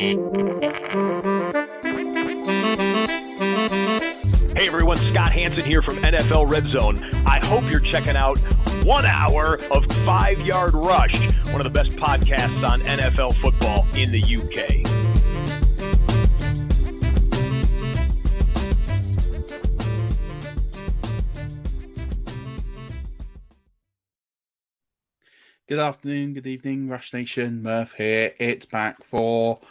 Hey everyone, Scott Hansen here from NFL Red Zone. I hope you're checking out 1 hour of 5-Yard Rush, one of the best podcasts on NFL football in the UK. Good afternoon, good evening, Rush Nation. Murf here. It's back for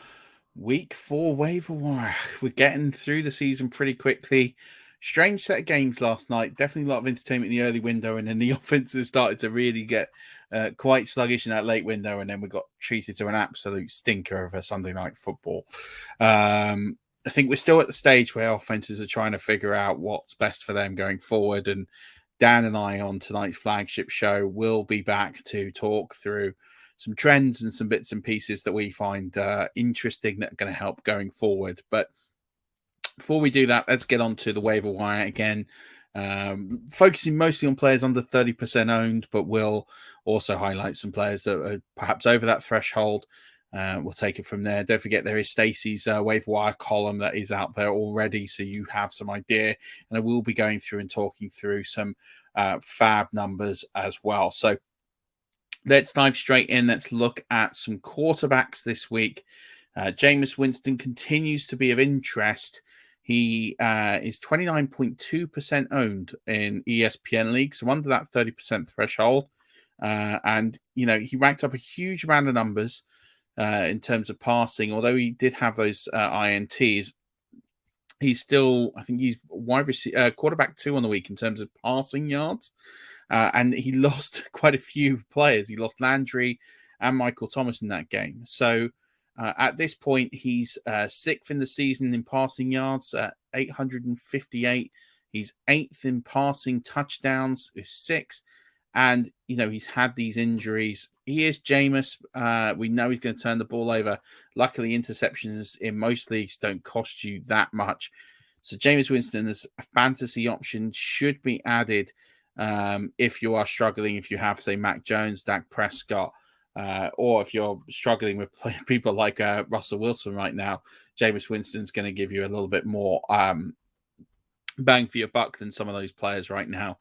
week 4 waiver wire. We're getting through the season pretty quickly. Strange set of games last night. Definitely a lot of entertainment in the early window, and then the offenses started to really get quite sluggish in that late window, and then we got treated to an absolute stinker of a Sunday night football. I think we're still at the stage where offenses are trying to figure out what's best for them going forward, and Dan and I on tonight's flagship show will be back to talk through some trends and some bits and pieces that we find interesting that are going to help going forward. But before we do that, let's get on to the waiver wire again, focusing mostly on players under 30% owned, but we'll also highlight some players that are perhaps over that threshold. We'll take it from there. Don't forget there is Stacey's waiver wire column that is out there already, so you have some idea. And I will be going through and talking through some fab numbers as well. So let's dive straight in. Let's look at some quarterbacks this week. Jameis Winston continues to be of interest. He is 29.2% owned in ESPN League, so under that 30% threshold. And, you know, he racked up a huge amount of numbers in terms of passing. Although he did have those INTs, he's still, I think he's quarterback 2 on the week in terms of passing yards. And he lost quite a few players. He lost Landry and Michael Thomas in that game. So at this point, he's 6th in the season in passing yards at 858. He's 8th in passing touchdowns, is 6th. And, you know, he's had these injuries. He is Jameis. We know he's going to turn the ball over. Luckily, interceptions in most leagues don't cost you that much. So Jameis Winston as a fantasy option should be added if you are struggling, if you have, say, Mac Jones, Dak Prescott, or if you're struggling with people like Russell Wilson right now. Jameis Winston's going to give you a little bit more bang for your buck than some of those players right now.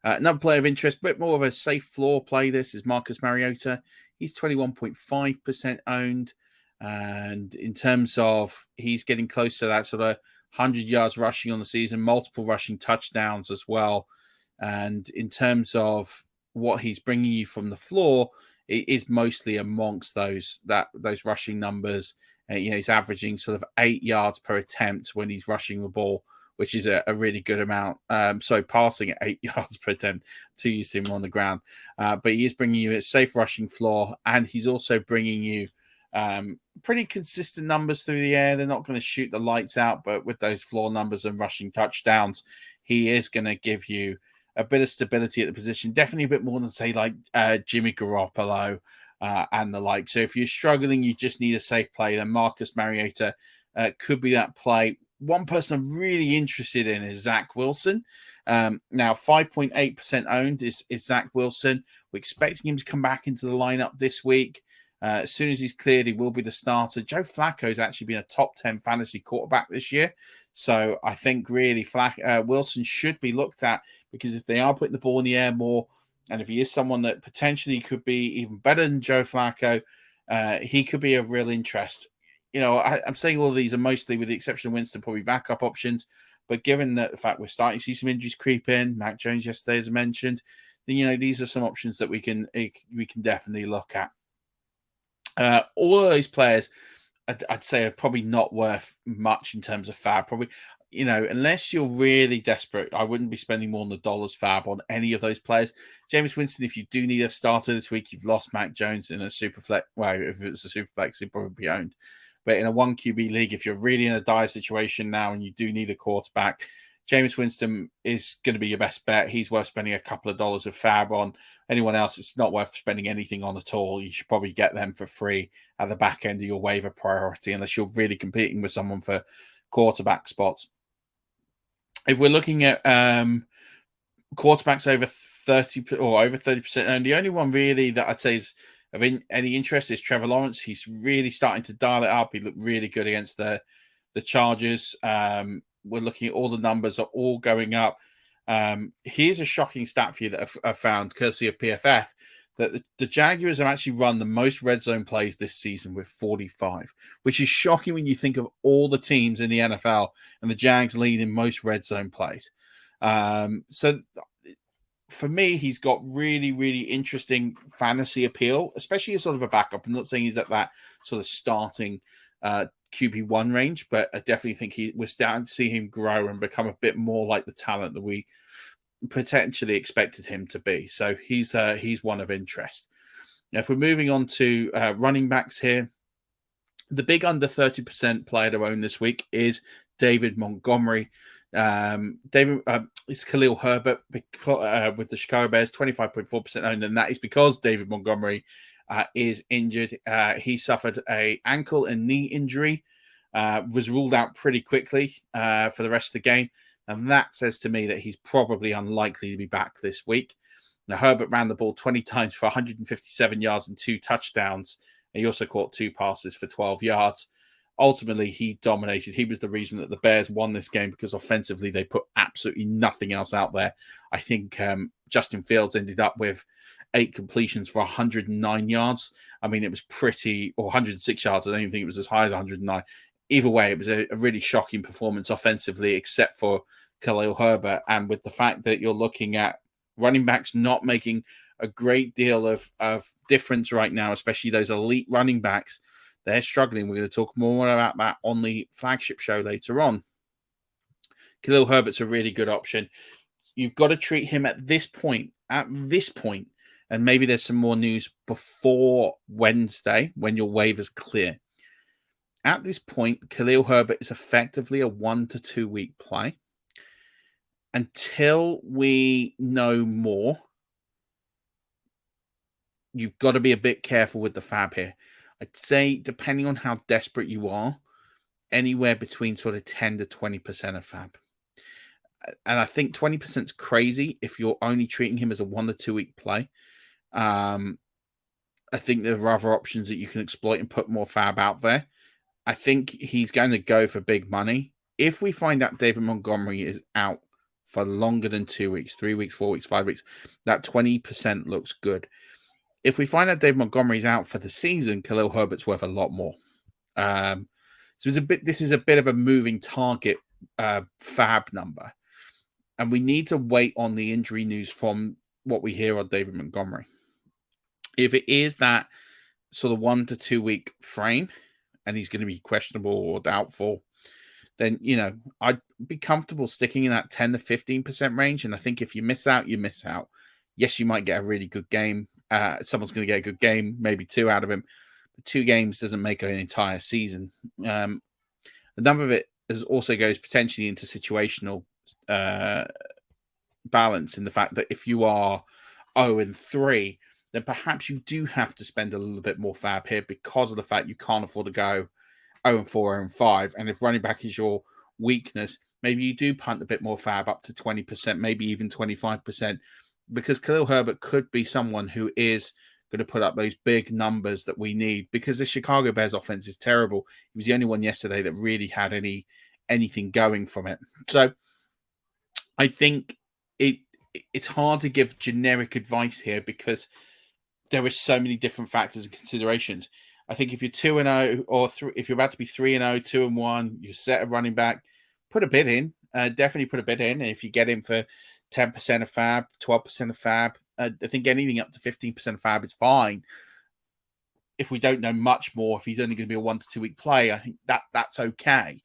Another player of interest, a bit more of a safe floor play, this is Marcus Mariota. He's 21.5% owned. And in terms of, he's getting close to that sort of 100 yards rushing on the season, multiple rushing touchdowns as well. And in terms of what he's bringing you from the floor, it is mostly amongst those rushing numbers. You know, he's averaging sort of 8 yards per attempt when he's rushing the ball, which is a really good amount. So passing at 8 yards per attempt, too used to him on the ground. But he is bringing you a safe rushing floor, and he's also bringing you pretty consistent numbers through the air. They're not going to shoot the lights out, but with those floor numbers and rushing touchdowns, he is going to give you a bit of stability at the position. Definitely a bit more than, say, like Jimmy Garoppolo and the like. So if you're struggling, you just need a safe play, then Marcus Mariota could be that play. One person I'm really interested in is Zach Wilson. Now, 5.8% owned is Zach Wilson. We're expecting him to come back into the lineup this week. As soon as he's cleared, he will be the starter. Joe Flacco has actually been a top 10 fantasy quarterback this year. So I think really Wilson should be looked at, because if they are putting the ball in the air more, and if he is someone that potentially could be even better than Joe Flacco, he could be of real interest. You know, I'm saying all of these are mostly, with the exception of Winston, probably backup options. But given that the fact we're starting to see some injuries creep in, Mac Jones yesterday, as I mentioned, then, you know, these are some options that we can definitely look at. All of those players, I'd say, are probably not worth much in terms of fab. Probably, you know, unless you're really desperate, I wouldn't be spending more than $1 fab on any of those players. Jameis Winston, if you do need a starter this week, you've lost Mac Jones in a super flex. Well, if it was a super flex, he'd probably be owned. But in a 1 QB league, if you're really in a dire situation now and you do need a quarterback, Jameis Winston is going to be your best bet. He's worth spending a couple of dollars of fab on. Anyone else, it's not worth spending anything on at all. You should probably get them for free at the back end of your waiver priority, unless you're really competing with someone for quarterback spots. If we're looking at quarterbacks over 30 or over 30% owned, the only one really that I'd say is Of any interest is Trevor Lawrence. He's really starting to dial it up. He looked really good against the Chargers. We're looking at all the numbers are all going up. Here's a shocking stat for you that I've found, courtesy of PFF, that the Jaguars have actually run the most red zone plays this season with 45, which is shocking when you think of all the teams in the NFL, and the Jags lead in most red zone plays. So for me, he's got really, really interesting fantasy appeal, especially as sort of a backup. I'm not saying he's at that sort of starting QB1 range, but I definitely think we're starting to see him grow and become a bit more like the talent that we potentially expected him to be. So he's one of interest. Now, if we're moving on to running backs here, the big under 30% player to own this week is David Montgomery. It's Khalil Herbert with the Chicago Bears, 25.4% owned, and that is because David Montgomery is injured. He suffered a ankle and knee injury, was ruled out pretty quickly for the rest of the game. And that says to me that he's probably unlikely to be back this week. Now, Herbert ran the ball 20 times for 157 yards and 2 touchdowns. And he also caught 2 passes for 12 yards. Ultimately, he dominated. He was the reason that the Bears won this game because offensively, they put absolutely nothing else out there. I think Justin Fields ended up with 8 completions for 109 yards. I mean, it was or 106 yards. I don't even think it was as high as 109. Either way, it was a really shocking performance offensively, except for Khalil Herbert. And with the fact that you're looking at running backs not making a great deal of difference right now, especially those elite running backs, they're struggling. We're going to talk more about that on the flagship show later on. Khalil Herbert's a really good option. You've got to treat him at this point, and maybe there's some more news before Wednesday when your waivers clear. At this point, Khalil Herbert is effectively a 1 to 2 week play. Until we know more, you've got to be a bit careful with the fab here. I'd say, depending on how desperate you are, anywhere between sort of 10 to 20% of fab. And I think 20% is crazy if you're only treating him as a 1 to 2 week play. I think there are other options that you can exploit and put more fab out there. I think he's going to go for big money. If we find out David Montgomery is out for longer than 2 weeks, 3 weeks, 4 weeks, 5 weeks, that 20% looks good. If we find out David Montgomery's out for the season, Khalil Herbert's worth a lot more. So this is a bit of a moving target fab number. And we need to wait on the injury news from what we hear on David Montgomery. If it is that sort of 1 to 2 week frame, and he's going to be questionable or doubtful, then, I'd be comfortable sticking in that 10 to 15% range. And I think if you miss out, you miss out. Yes, you might get a really good game. Someone's going to get a good game, maybe 2 out of him. But 2 games doesn't make an entire season. Another of it also goes potentially into situational balance in the fact that if you are 0-3, then perhaps you do have to spend a little bit more fab here because of the fact you can't afford to go 0-4, 0-5. And if running back is your weakness, maybe you do punt a bit more fab up to 20%, maybe even 25%, because Khalil Herbert could be someone who is going to put up those big numbers that we need, because the Chicago Bears offense is terrible. He was the only one yesterday that really had anything going from it. So I think it's hard to give generic advice here because there are so many different factors and considerations. I think if you're 2-0 or if you're about to be 3-0, 2-1, you set a running back, put a bid in. Definitely put a bid in. And if you get him for 10% of fab, 12% of fab, I think anything up to 15% of fab is fine. If we don't know much more, if he's only going to be a 1 to 2 week play, I think that's okay.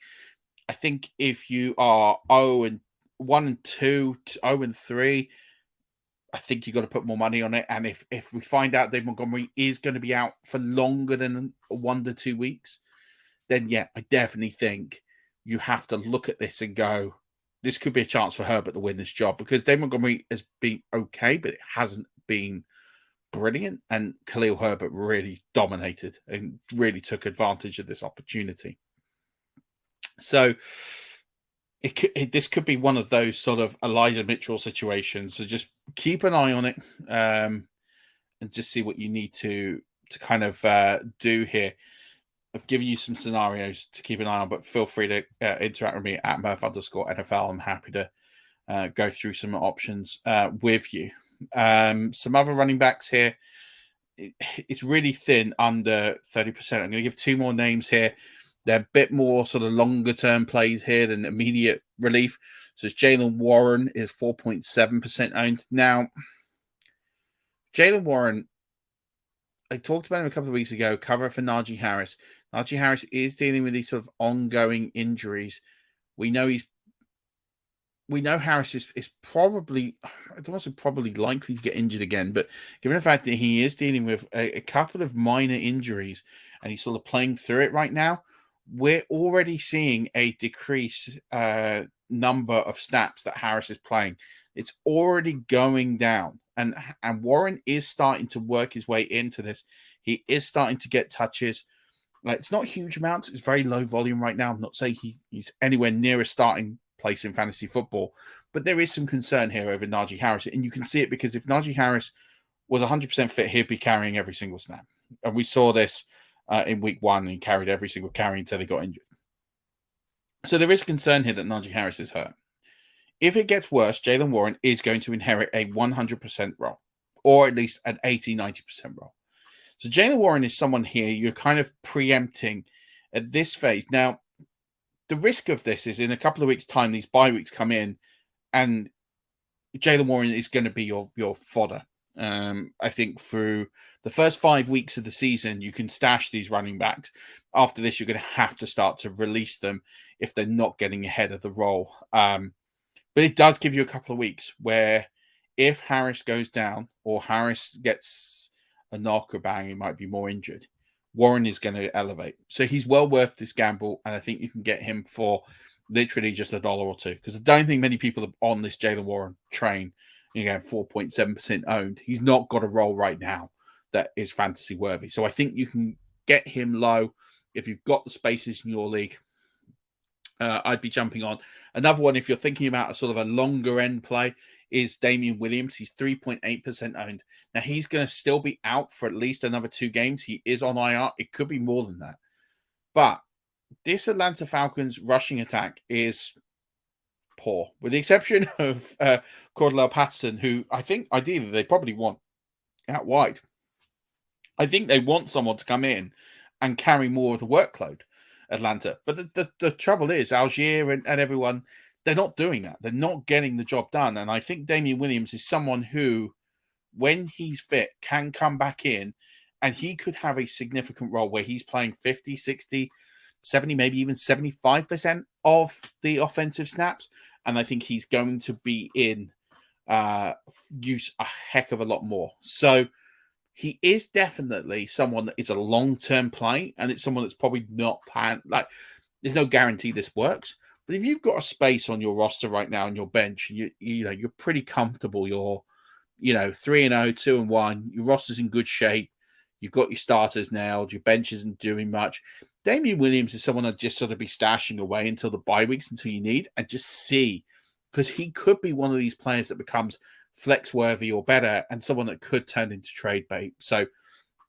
I think if you are 1-2, 0-3, I think you've got to put more money on it. And if we find out Dave Montgomery is going to be out for longer than 1 to 2 weeks, then yeah, I definitely think you have to look at this and go, this could be a chance for Herbert to win this job, because Dave Montgomery has been okay, but it hasn't been brilliant. And Khalil Herbert really dominated and really took advantage of this opportunity. So this could be one of those sort of Elijah Mitchell situations. So just keep an eye on it and just see what you need to kind of do here. I've given you some scenarios to keep an eye on, but feel free to interact with me at Murf_NFL. I'm happy to go through some options with you. Some other running backs here. It's really thin, under 30%. I'm going to give two more names here. They're a bit more sort of longer term plays here than immediate relief. So it's Jaylen Warren is 4.7% owned. Now, Jaylen Warren, I talked about him a couple of weeks ago, cover for Najee Harris. Najee Harris is dealing with these sort of ongoing injuries. We know Harris is probably, I don't want to say probably likely to get injured again, but given the fact that he is dealing with a couple of minor injuries and he's sort of playing through it right now, we're already seeing a decrease number of snaps that Harris is playing. It's already going down, and Warren is starting to work his way into this. He is starting to get touches. Like, it's not huge amounts. It's very low volume right now. I'm not saying he's anywhere near a starting place in fantasy football, but there is some concern here over Najee Harris, and you can see it because if Najee Harris was 100% fit, he'd be carrying every single snap, and we saw this in week one. He carried every single carry until he got injured. So there is concern here that Najee Harris is hurt. If it gets worse, Jaylen Warren is going to inherit a 100% role, or at least an 80-90% role. So Jaylen Warren is someone here you're kind of preempting at this phase. Now, the risk of this is in a couple of weeks' time, these bye weeks come in, and Jaylen Warren is going to be your fodder. I think through the first 5 weeks of the season, you can stash these running backs. After this, you're going to have to start to release them if they're not getting ahead of the role. But it does give you a couple of weeks where if Harris goes down or Harris gets a knock or bang, he might be more injured, Warren is going to elevate. So he's well worth this gamble, and I think you can get him for literally just $1 or $2, because I don't think many people are on this Jaylen Warren train. 4.7% owned. He's not got a role right now that is fantasy worthy. So I think you can get him low if you've got the spaces in your league. I'd be jumping on. Another one, if you're thinking about a sort of a longer end play, is Damian Williams. He's 3.8% owned. Now, he's going to still be out for at least another 2 games. He is on IR. It could be more than that. But this Atlanta Falcons rushing attack is poor, with the exception of Cordell Patterson, who I think ideally they probably want out wide. I think they want someone to come in and carry more of the workload, Atlanta. But the trouble is, Algier and everyone, they're not doing that. They're not getting the job done. And I think Damian Williams is someone who, when he's fit, can come back in, and he could have a significant role where he's playing 50, 60, 70, maybe even 75% of the offensive snaps. And I think he's going to be in use a heck of a lot more. So he is definitely someone that is a long-term play, and it's someone that's probably not planned. Like, there's no guarantee this works. But if you've got a space on your roster right now on your bench, and you're pretty comfortable, you're 3-0, 2-1, your roster's in good shape, you've got your starters nailed, your bench isn't doing much. Damian Williams is someone I'd just sort of be stashing away until the bye weeks, until you need, and just see, because he could be one of these players that becomes flex worthy or better, and someone that could turn into trade bait. So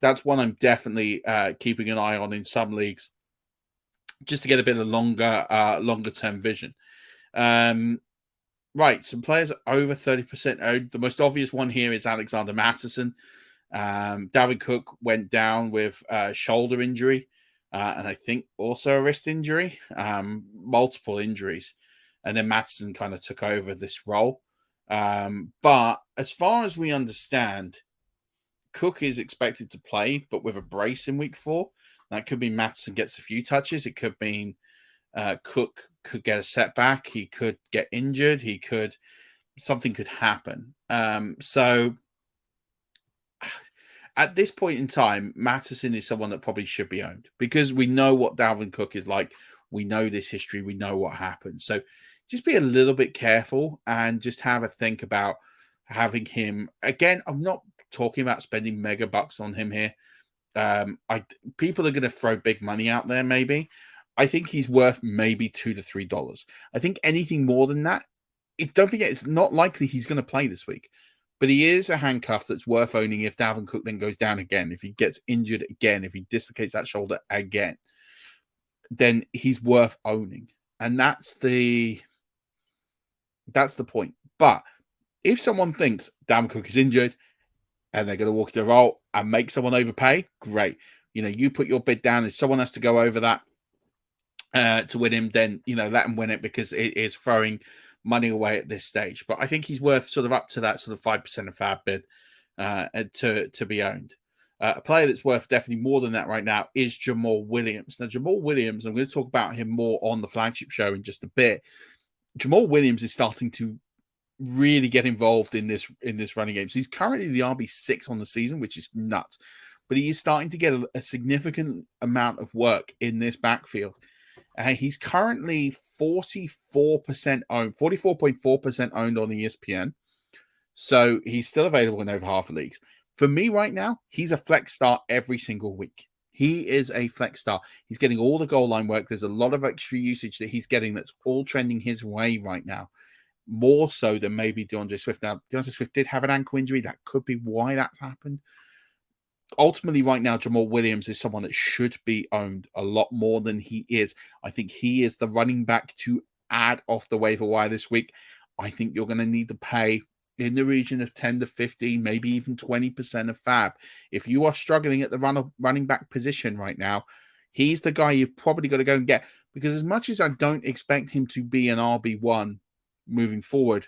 that's one I'm definitely keeping an eye on in some leagues, just to get a bit of longer term vision. Right, some players over 30% owned. The most obvious one here is Alexander Mattison. Dalvin Cook went down with a shoulder injury, and I think also a wrist injury, multiple injuries. And then Mattison kind of took over this role. But as far as we understand, Cook is expected to play, but with a brace in week 4. That could mean Mattison gets a few touches. It could mean Cook could get a setback. He could get injured. Something could happen. So at this point in time, Mattison is someone that probably should be owned, because we know what Dalvin Cook is like. We know this history. We know what happened. So just be a little bit careful and just have a think about having him. Again, I'm not talking about spending mega bucks on him here. People are going to throw big money out there, maybe. I think he's worth maybe $2 to $3. I think anything more than that, don't forget, it's not likely he's going to play this week. But he is a handcuff that's worth owning if Dalvin Cook then goes down again, if he gets injured again, if he dislocates that shoulder again, then he's worth owning. And that's the point. But if someone thinks Dalvin Cook is injured and they're going to walk into the role and make someone overpay, great. You put your bid down. If someone has to go over that to win him, then, let him win it, because it is throwing money away at this stage. But I think he's worth sort of up to that sort of 5% of fab bid to be owned. A player that's worth definitely more than that right now is Jamal Williams. Now, Jamal Williams, I'm going to talk about him more on the flagship show in just a bit. Jamal Williams is starting to really get involved in this running game. So he's currently the RB6 on the season, which is nuts. But he is starting to get a significant amount of work in this backfield. He's currently 44% owned, 44.4% owned on ESPN. So he's still available in over half the leagues. For me right now, he's a flex start every single week. He is a flex start. He's getting all the goal line work. There's a lot of extra usage that he's getting that's all trending his way right now. More so than maybe DeAndre Swift. Now, DeAndre Swift did have an ankle injury. That could be why that's happened. Ultimately, right now, Jamal Williams is someone that should be owned a lot more than he is. I think he is the running back to add off the waiver wire this week. I think you're going to need to pay in the region of 10 to 15, maybe even 20% of fab. If you are struggling at the running back position right now, he's the guy you've probably got to go and get. Because as much as I don't expect him to be an RB1 moving forward,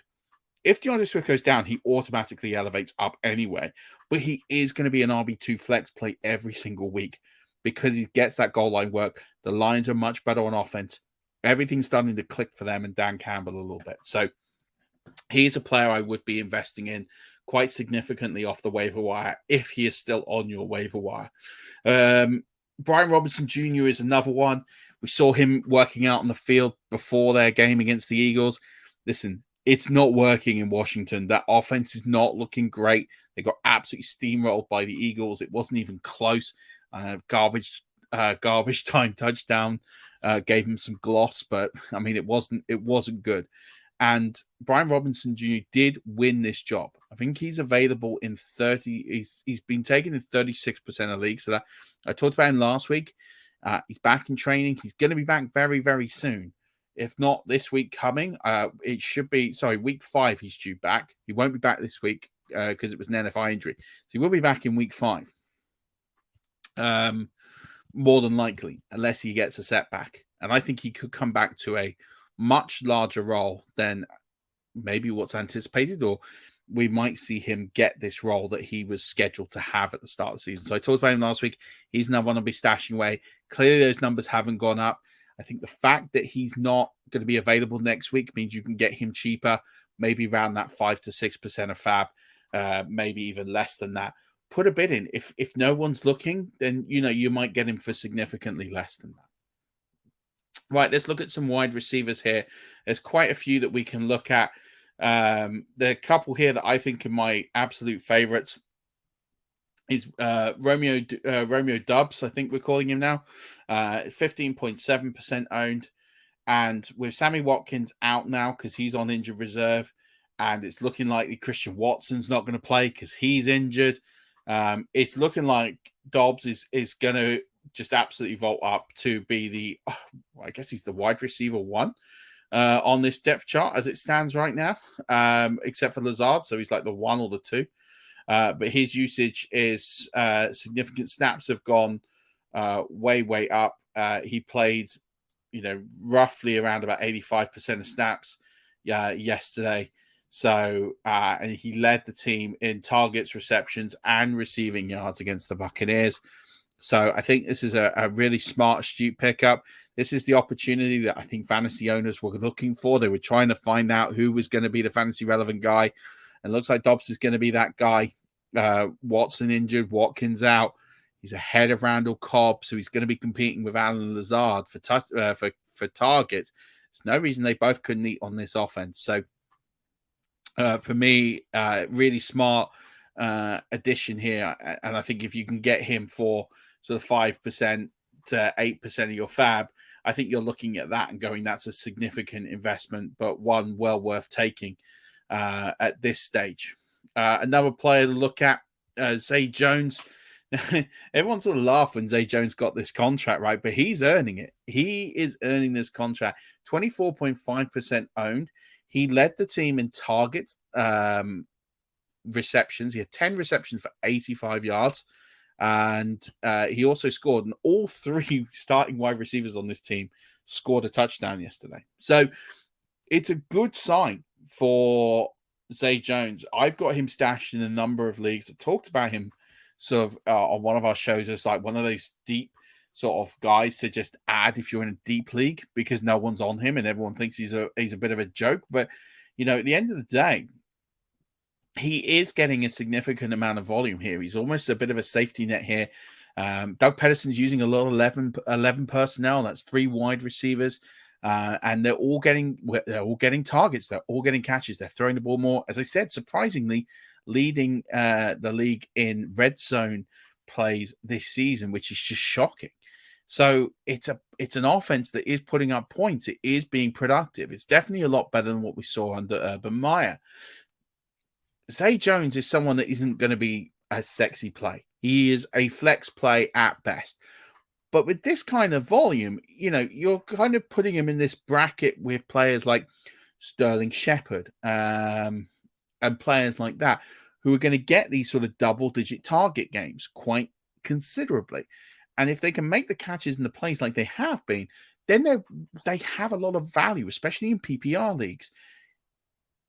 if DeAndre Swift goes down, he automatically elevates up anyway. But he is going to be an RB2 flex play every single week because he gets that goal line work. The Lions are much better on offense. Everything's starting to click for them and Dan Campbell a little bit. So he's a player I would be investing in quite significantly off the waiver wire if he is still on your waiver wire. Brian Robinson Jr. is another one. We saw him working out on the field before their game against the Eagles. Listen, it's not working in Washington. That offense is not looking great. They got absolutely steamrolled by the Eagles. It wasn't even close. Garbage time touchdown gave him some gloss, but I mean, it wasn't good. And Brian Robinson Jr. did win this job. I think he's available in 30. He's been taken in 36% of leagues. So that I talked about him last week. He's back in training. He's going to be back very, very soon. If not this week coming, it should be, week 5 he's due back. He won't be back this week because it was an NFI injury. So he will be back in week 5. More than likely, unless he gets a setback. And I think he could come back to a much larger role than maybe what's anticipated, or we might see him get this role that he was scheduled to have at the start of the season. So I talked about him last week. He's another one I'll be stashing away. Clearly, those numbers haven't gone up. I think the fact that he's not going to be available next week means you can get him cheaper, maybe around that 5 to 6% of fab, maybe even less than that. Put a bid in. If no one's looking, then you might get him for significantly less than that. Right, let's look at some wide receivers here. There's quite a few that we can look at. There are a couple here that I think are my absolute favorites. Is Romeo Dobbs, I think we're calling him now, 15.7% owned. And with Sammy Watkins out now because he's on injured reserve, and it's looking likely Christian Watson's not going to play because he's injured. It's looking like Dobbs is going to just absolutely vault up to be I guess he's the wide receiver 1 on this depth chart as it stands right now, except for Lazard. So he's like the 1 or the 2. But his usage is significant. Snaps have gone way, way up. He played, roughly around about 85% of snaps yesterday. So, and he led the team in targets, receptions, and receiving yards against the Buccaneers. So I think this is a really smart, astute pickup. This is the opportunity that I think fantasy owners were looking for. They were trying to find out who was going to be the fantasy relevant guy. And it looks like Dobbs is going to be that guy. Watson injured, Watkins out. He's ahead of Randall Cobb, so he's going to be competing with Alan Lazard for targets. There's no reason they both couldn't eat on this offense. So for me, really smart addition here. And I think if you can get him for sort of 5% to 8% of your fab, I think you're looking at that and going, that's a significant investment, but one well worth taking at this stage. Another player to look at, Zay Jones. Everyone's sort of laughed when Zay Jones got this contract, right? But he's earning it. He is earning this contract. 24.5% owned. He led the team in targets, receptions. He had 10 receptions for 85 yards. And he also scored. And all three starting wide receivers on this team scored a touchdown yesterday. So it's a good sign for Zay Jones. I've got him stashed in a number of leagues. I talked about him sort of on one of our shows as like one of those deep sort of guys to just add if you're in a deep league because no one's on him and everyone thinks he's a bit of a joke. But, at the end of the day, he is getting a significant amount of volume here. He's almost a bit of a safety net here. Doug Pederson's using a little 11 personnel. That's 3 wide receivers. And they're all getting targets. They're all getting catches. They're throwing the ball more. As I said, surprisingly, leading the league in red zone plays this season, which is just shocking. So it's an offense that is putting up points. It is being productive. It's definitely a lot better than what we saw under Urban Meyer. Zay Jones is someone that isn't going to be a sexy play. He is a flex play at best. But with this kind of volume, you're kind of putting him in this bracket with players like Sterling Shepard and players like that who are going to get these sort of double-digit target games quite considerably. And if they can make the catches and the plays like they have been, then they have a lot of value, especially in PPR leagues.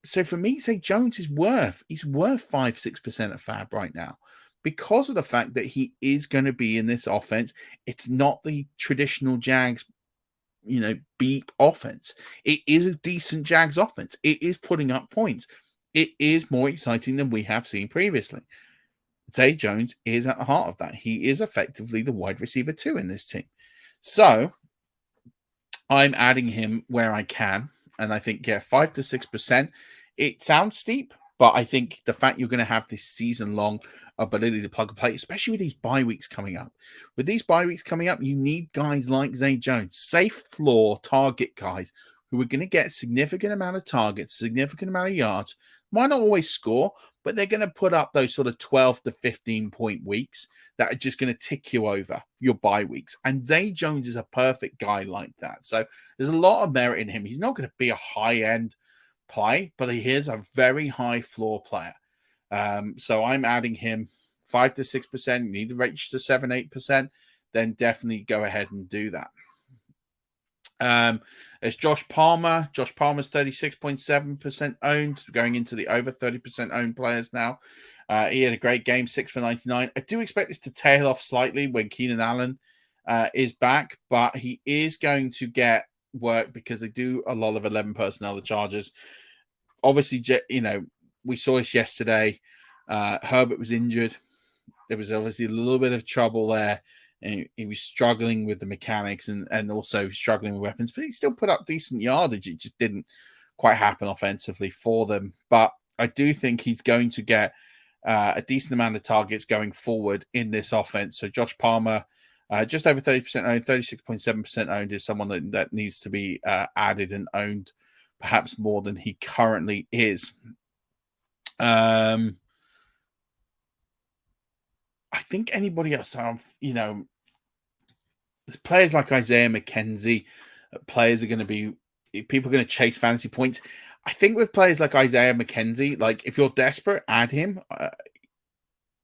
So for me, Zay Jones is worth 5-6% of fab right now. Because of the fact that he is going to be in this offense. It's not the traditional Jags, beat offense. It is a decent Jags offense. It is putting up points. It is more exciting than we have seen previously. Zay Jones is at the heart of that. He is effectively the wide receiver 2 in this team. So I'm adding him where I can. And I think, 5 to 6%. It sounds steep, but I think the fact you're going to have this season-long ability to plug and play, especially with these bye weeks coming up. With these bye weeks coming up, you need guys like Zay Jones, safe floor target guys who are going to get a significant amount of targets, significant amount of yards. Might not always score, but they're going to put up those sort of 12 to 15-point weeks that are just going to tick you over your bye weeks. And Zay Jones is a perfect guy like that. So there's a lot of merit in him. He's not going to be a high-end play, but he is a very high floor player. So I'm adding him 5 to 6%. You need to reach to 7-8%. Then definitely go ahead and do that. There's Josh Palmer. Josh Palmer's 36.7% owned, going into the over 30% owned players now. He had a great game, 6 for 99. I do expect this to tail off slightly when Keenan Allen is back, but he is going to get work because they do a lot of 11 personnel, the Chargers. Obviously, we saw this yesterday. Herbert was injured. There was obviously a little bit of trouble there. And he was struggling with the mechanics and also struggling with weapons, but he still put up decent yardage. It just didn't quite happen offensively for them. But I do think he's going to get a decent amount of targets going forward in this offense. So Josh Palmer, just over 30% owned, 36.7% owned, is someone that needs to be added and owned perhaps more than he currently is. I think anybody else, there's players like Isaiah McKenzie, players are going to be, people are going to chase fantasy points. I think with players like Isaiah McKenzie, like if you're desperate, add him.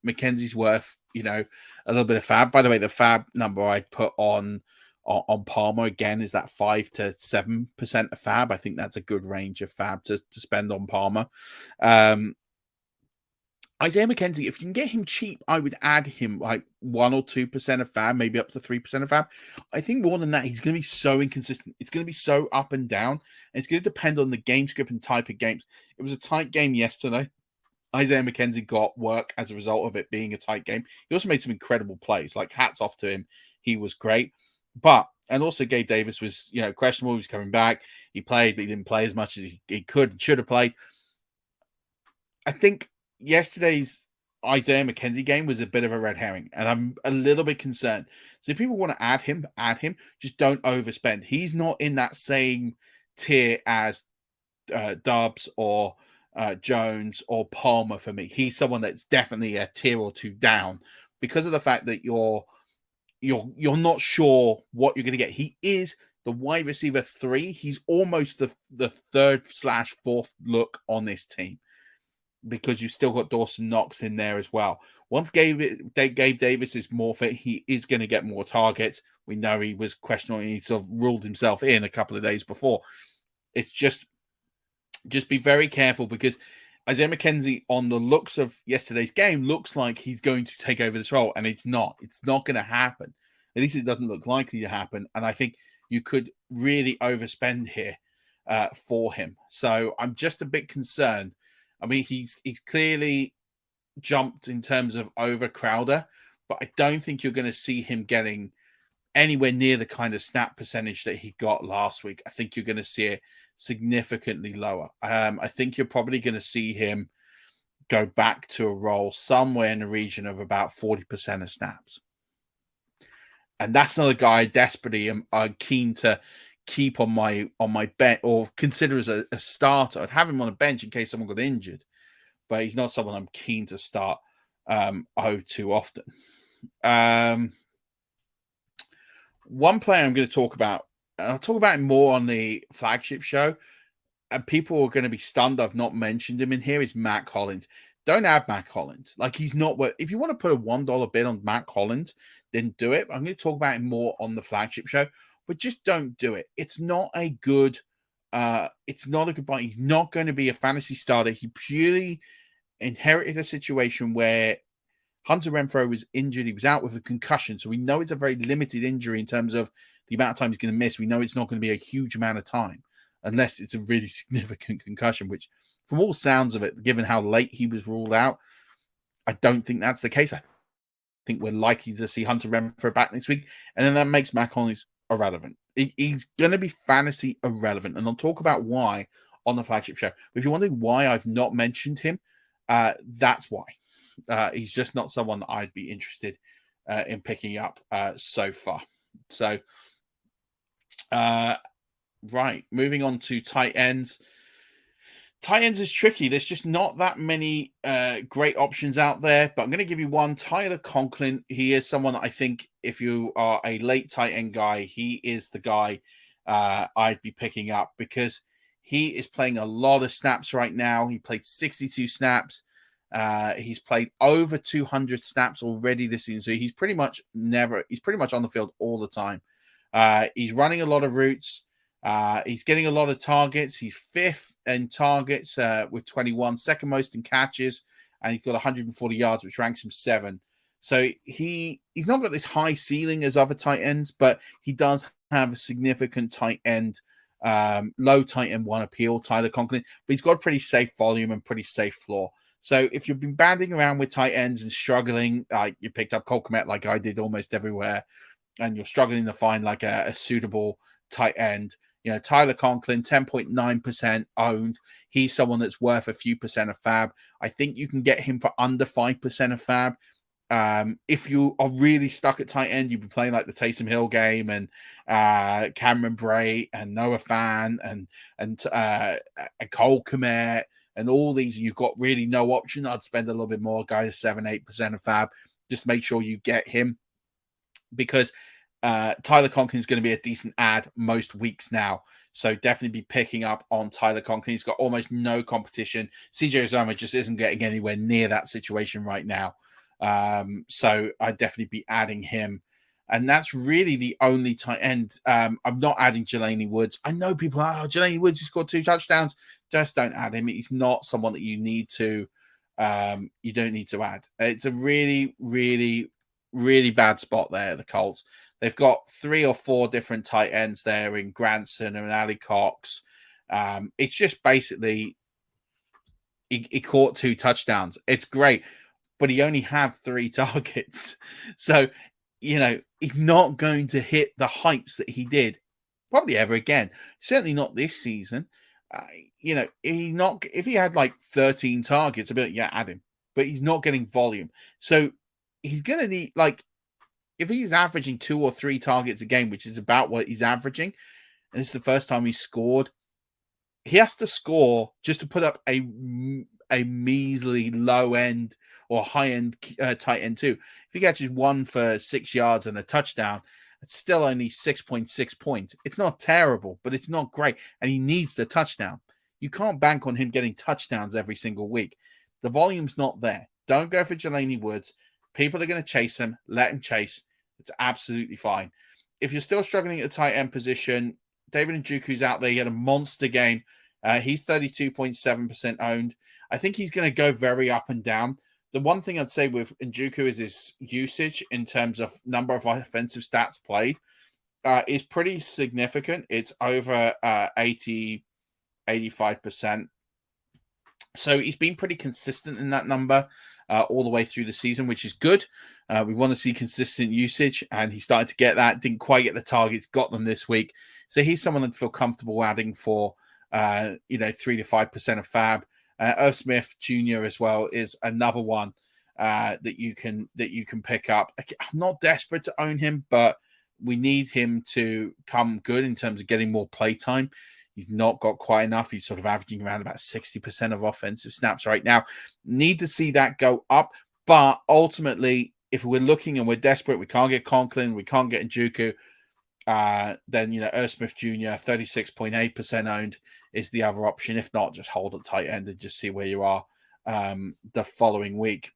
McKenzie's worth, a little bit of fab. By the way, the fab number I put on Palmer again is that 5 to 7% of fab. I think that's a good range of fab to spend on Palmer. Isaiah McKenzie, if you can get him cheap, I would add him like 1 or 2% of fab, maybe up to 3% of fab. I think more than that, he's going to be so inconsistent. It's going to be so up and down. And it's going to depend on the game script and type of games. It was a tight game yesterday. Isaiah McKenzie got work as a result of it being a tight game. He also made some incredible plays. Like, hats off to him. He was great. And also Gabe Davis was, questionable. He was coming back. He played, but he didn't play as much as he could and should have played. I think yesterday's Isaiah McKenzie game was a bit of a red herring, and I'm a little bit concerned. So if people want to add him. Just don't overspend. He's not in that same tier as Dobbs or Jones or Palmer for me. He's someone that's definitely a tier or two down because of the fact that you're not sure what you're going to get. He is the wide receiver 3. He's almost the third/fourth look on this team because you've still got Dawson Knox in there as well. Once Gabe Davis is more fit, he is going to get more targets. We know he was questionable. He sort of ruled himself in a couple of days before. It's just be very careful because Isaiah McKenzie, on the looks of yesterday's game, looks like he's going to take over this role, and it's not. It's not going to happen. At least it doesn't look likely to happen. And I think you could really overspend here for him. So I'm just a bit concerned. I mean, he's clearly jumped in terms of over Crowder, but I don't think you're going to see him getting anywhere near the kind of snap percentage that he got last week. I think you're going to see it significantly lower. I think you're probably going to see him go back to a role somewhere in the region of about 40% of snaps. And that's not a guy I desperately am keen to keep on my bench or consider as a starter. I'd have him on a bench in case someone got injured, but he's not someone I'm keen to start too often. One player I'm going to talk about, I'll talk about him more on the flagship show, and people are going to be stunned I've not mentioned him in here, is Matt Collins. Don't add Matt Collins. Like, he's not worth. If you want to put a $1 bid on Matt Collins, then do it. I'm going to talk about him more on the flagship show, but just don't do it. It's not a good buy. He's not going to be a fantasy starter. He purely inherited a situation where Hunter Renfrow was injured. He was out with a concussion. So we know it's a very limited injury in terms of the amount of time he's going to miss. We know it's not going to be a huge amount of time unless it's a really significant concussion, which from all sounds of it, given how late he was ruled out, I don't think that's the case. I think we're likely to see Hunter Renfrow back next week. And then that makes Matt Collins irrelevant. He's going to be fantasy irrelevant. And I'll talk about why on the flagship show. But if you're wondering why I've not mentioned him, that's why. He's just not someone that I'd be interested in picking up so far. So, right, moving on to tight ends. Tight ends is tricky. There's just not that many great options out there, but I'm going to give you one. Tyler Conklin. He is someone that I think if you are a late tight end guy, he is the guy I'd be picking up because he is playing a lot of snaps right now. He played 62 snaps. He's played over 200 snaps already this season. So he's pretty much on the field all the time. He's running a lot of routes. He's getting a lot of targets. He's 5th in targets with 21, second most in catches, and he's got 140 yards, which ranks him 7. So he's not got this high ceiling as other tight ends, but he does have a significant tight end, low tight end 1 appeal, Tyler Conklin, but he's got a pretty safe volume and pretty safe floor. So if you've been banding around with tight ends and struggling, you picked up Cole Kmet like I did almost everywhere, and you're struggling to find like a suitable tight end, Tyler Conklin, 10.9% owned. He's someone that's worth a few percent of fab. I think you can get him for under 5% of fab. If you are really stuck at tight end, you'd be playing like the Taysom Hill game and Cameron Bray and Noah Fan and Cole Kmet and all these. You've got really no option. I'd spend a little bit more, guys, 7-8% of fab. Just make sure you get him because Tyler Conklin is going to be a decent ad most weeks now. So definitely be picking up on Tyler Conklin. He's got almost no competition. CJ Uzomah just isn't getting anywhere near that situation right now. So I'd definitely be adding him. And that's really the only tight end. I'm not adding Jelani Woods. I know people are, Jelani Woods, he scored 2 touchdowns. Just don't add him. He's not someone that you need to, you don't need to add. It's a really, really, really bad spot there, the Colts. They've got 3 or 4 different tight ends there in Granson and Ali Cox. It's just basically he caught 2 touchdowns. It's great, but he only had 3 targets. So, he's not going to hit the heights that he did probably ever again. Certainly not this season. If he had like 13 targets, I'd be like, yeah, add him. But he's not getting volume. So he's going to need, if he's averaging 2 or 3 targets a game, which is about what he's averaging, and it's the first time he scored, he has to score just to put up a measly low end or high end tight end too. If he catches 1 for 6 yards and a touchdown, it's still only 6.6 points. It's not terrible, but it's not great. And he needs the touchdown. You can't bank on him getting touchdowns every single week. The volume's not there. Don't go for Jelani Woods. People are going to chase him. Let him chase. It's absolutely fine. If you're still struggling at the tight end position, David Njoku's out there. He had a monster game. He's 32.7% owned. I think he's going to go very up and down. The one thing I'd say with Njoku is his usage in terms of number of offensive stats played is pretty significant. It's over 85%. So he's been pretty consistent in that number all the way through the season, which is good. We want to see consistent usage, and he started to get that. Didn't quite get the targets, got them this week. So he's someone I'd feel comfortable adding for 3 to 5% of fab. Irv Smith Jr. as well is another one that you can pick up. I'm not desperate to own him, but we need him to come good in terms of getting more play time. He's not got quite enough. He's sort of averaging around about 60% of offensive snaps right now. Need to see that go up. But ultimately, if we're looking and we're desperate, we can't get Conklin, we can't get Njoku, then, Irv Smith Jr., 36.8% owned is the other option. If not, just hold at tight end and just see where you are the following week.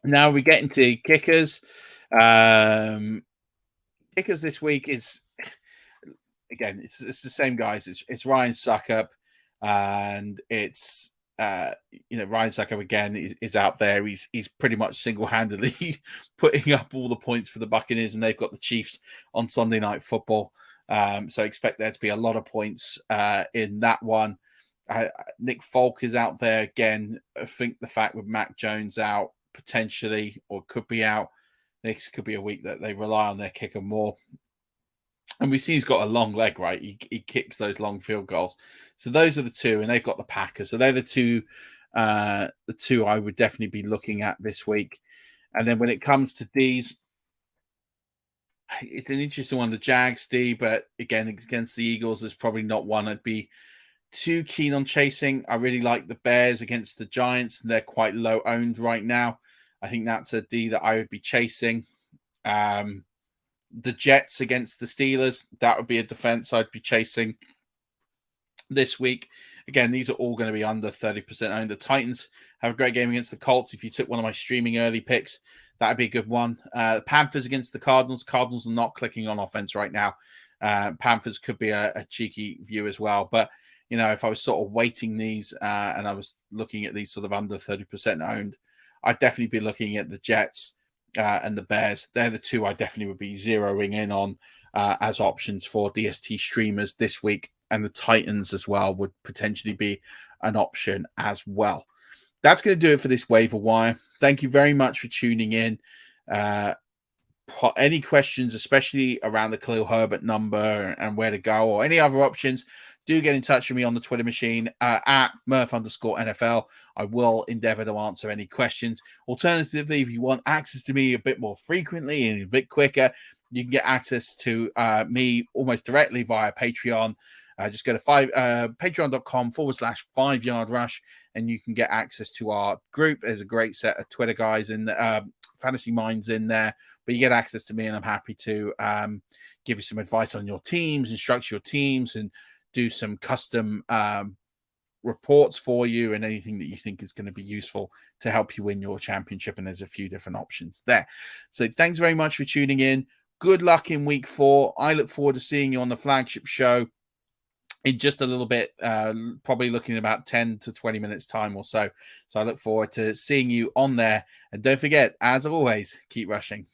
Now we get into kickers. Kickers this week is, again, it's the same guys. It's Ryan Suckup, and it's Ryan Suckup again is out there. He's pretty much single-handedly putting up all the points for the Buccaneers, and they've got the Chiefs on Sunday Night Football. So expect there to be a lot of points in that one. Nick Folk is out there again. I think the fact with Mac Jones out potentially, or could be out, this could be a week that they rely on their kicker more. And we see he's got a long leg, right? He kicks those long field goals. So those are the two, and they've got the Packers. So they're the two I would definitely be looking at this week. And then when it comes to D's, it's an interesting one, the Jags, D, but again, against the Eagles, there's probably not one I'd be too keen on chasing. I really like the Bears against the Giants, and they're quite low owned right now. I think that's a D that I would be chasing. The Jets against the Steelers, that would be a defense I'd be chasing this week. Again, these are all going to be under 30% owned. The Titans have a great game against the Colts. If you took one of my streaming early picks, that would be a good one. The Panthers against the Cardinals. Cardinals are not clicking on offense right now. Panthers could be a cheeky view as well. But, if I was sort of weighting these and I was looking at these sort of under 30% owned, I'd definitely be looking at the Jets and the Bears. They're the two I definitely would be zeroing in on as options for DST streamers this week. And the Titans as well would potentially be an option as well. That's going to do it for this waiver wire. Thank you very much for tuning in. Any questions, especially around the Khalil Herbert number and where to go, or any other options, do get in touch with me on the Twitter machine at Murf_NFL. I will endeavor to answer any questions. Alternatively, if you want access to me a bit more frequently and a bit quicker, you can get access to me almost directly via Patreon. Just go to patreon.com/5yard rush, and you can get access to our group. There's a great set of Twitter guys in fantasy minds in there, but you get access to me, and I'm happy to give you some advice on your teams, instruct your teams, and do some custom reports for you and anything that you think is going to be useful to help you win your championship. And there's a few different options there. So thanks very much for tuning in. Good luck in week 4. I look forward to seeing you on the flagship show in just a little bit, probably looking at about 10 to 20 minutes time or so. So I look forward to seeing you on there. And don't forget, as always, keep rushing.